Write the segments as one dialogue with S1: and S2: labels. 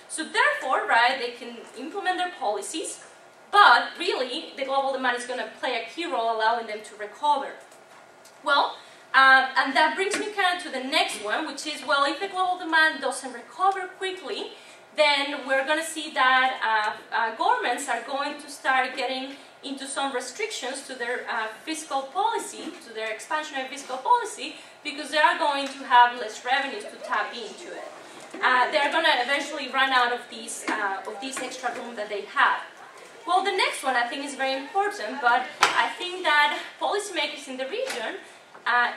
S1: So therefore, right, they can implement their policies, but really the global demand is going to play a key role allowing them to recover. Well, and that brings me kind of to the next one, which is, well, if the global demand doesn't recover quickly, then we're going to see that governments are going to start getting into some restrictions to their fiscal policy, to their expansionary fiscal policy, because they are going to have less revenues to tap into it. They're going to eventually run out of these extra room that they have. Well, the next one I think is very important, but I think that policymakers in the region,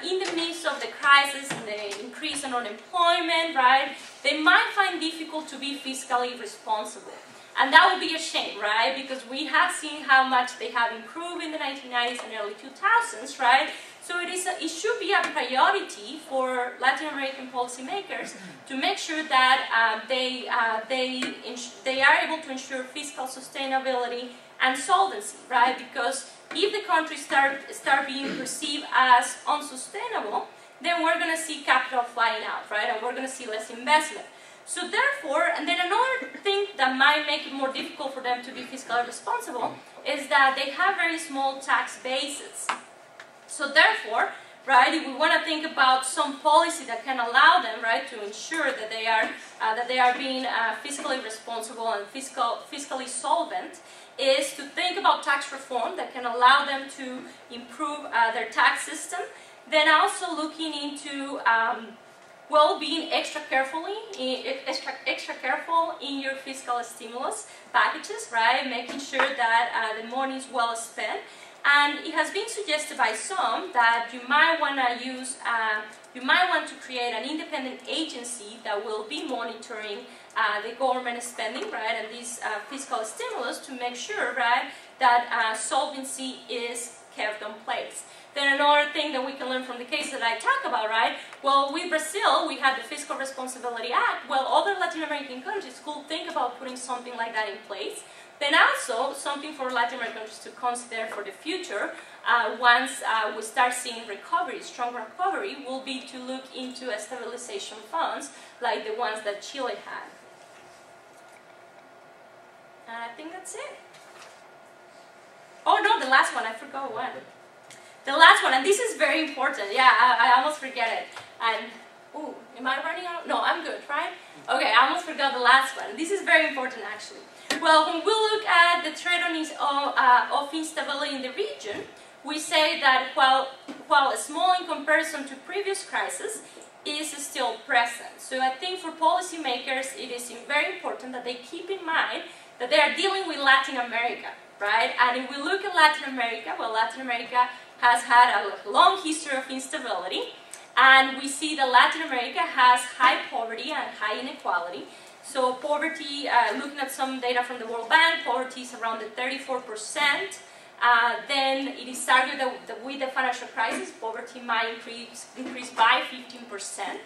S1: in the midst of the crisis and the increase in unemployment, right, they might find difficult to be fiscally responsible. And that would be a shame, right, because we have seen how much they have improved in the 1990s and early 2000s, right? So it should be a priority for Latin American policymakers to make sure that they are able to ensure fiscal sustainability and solvency, right? Because if the countries start being perceived as unsustainable, then we're going to see capital flying out, right? And we're going to see less investment. So therefore, and then another thing that might make it more difficult for them to be fiscally responsible is that they have very small tax bases. So therefore, right, if we want to think about some policy that can allow them, right, to ensure that they are being fiscally responsible and fiscally solvent, is to think about tax reform that can allow them to improve their tax system. Then also looking into well, being extra careful in your fiscal stimulus packages, right? Making sure that the money is well spent. And it has been suggested by some that you might want to create an independent agency that will be monitoring the government spending, right, and these fiscal stimulus to make sure, right, that solvency is kept in place. Then another thing that we can learn from the case that I talk about, right? Well, with Brazil, we had the Fiscal Responsibility Act. Well, other Latin American countries could think about putting something like that in place. Then also, something for Latin American countries to consider for the future, once we start seeing recovery, strong recovery, will be to look into a stabilization funds like the ones that Chile had. And I think that's it. Oh no, the last one, I forgot one. The last one, and this is very important. Yeah, I almost forget it. And, ooh, am I running out? No, I'm good, right? Okay, I almost forgot the last one. This is very important, actually. Well, when we look at the threat of instability in the region, we say that while small in comparison to previous crises, is still present. So I think for policymakers, it is very important that they keep in mind that they are dealing with Latin America, right? And if we look at Latin America, well, Latin America has had a long history of instability, and we see that Latin America has high poverty and high inequality. So poverty, looking at some data from the World Bank, poverty is around the 34%. Then it is argued that with the financial crisis, poverty might increase by 15%.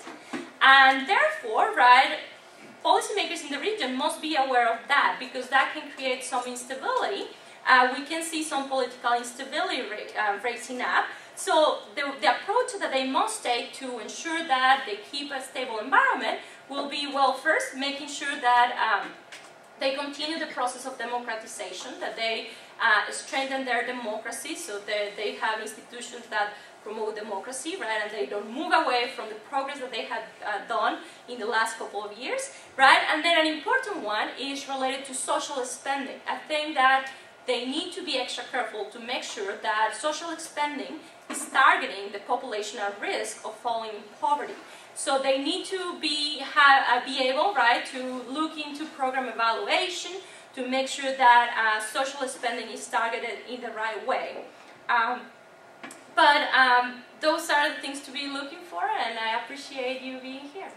S1: And therefore, right, policymakers in the region must be aware of that, because that can create some instability. We can see some political instability raising up. So the approach that they must take to ensure that they keep a stable environment will be, well, first, making sure that they continue the process of democratization, that they strengthen their democracy, so that they have institutions that promote democracy, right, and they don't move away from the progress that they have done in the last couple of years, right? And then an important one is related to social spending. I think that they need to be extra careful to make sure that social spending is targeting the population at risk of falling in poverty. So they need to be able, right, to look into program evaluation to make sure that social spending is targeted in the right way. But those are the things to be looking for, and I appreciate you being here.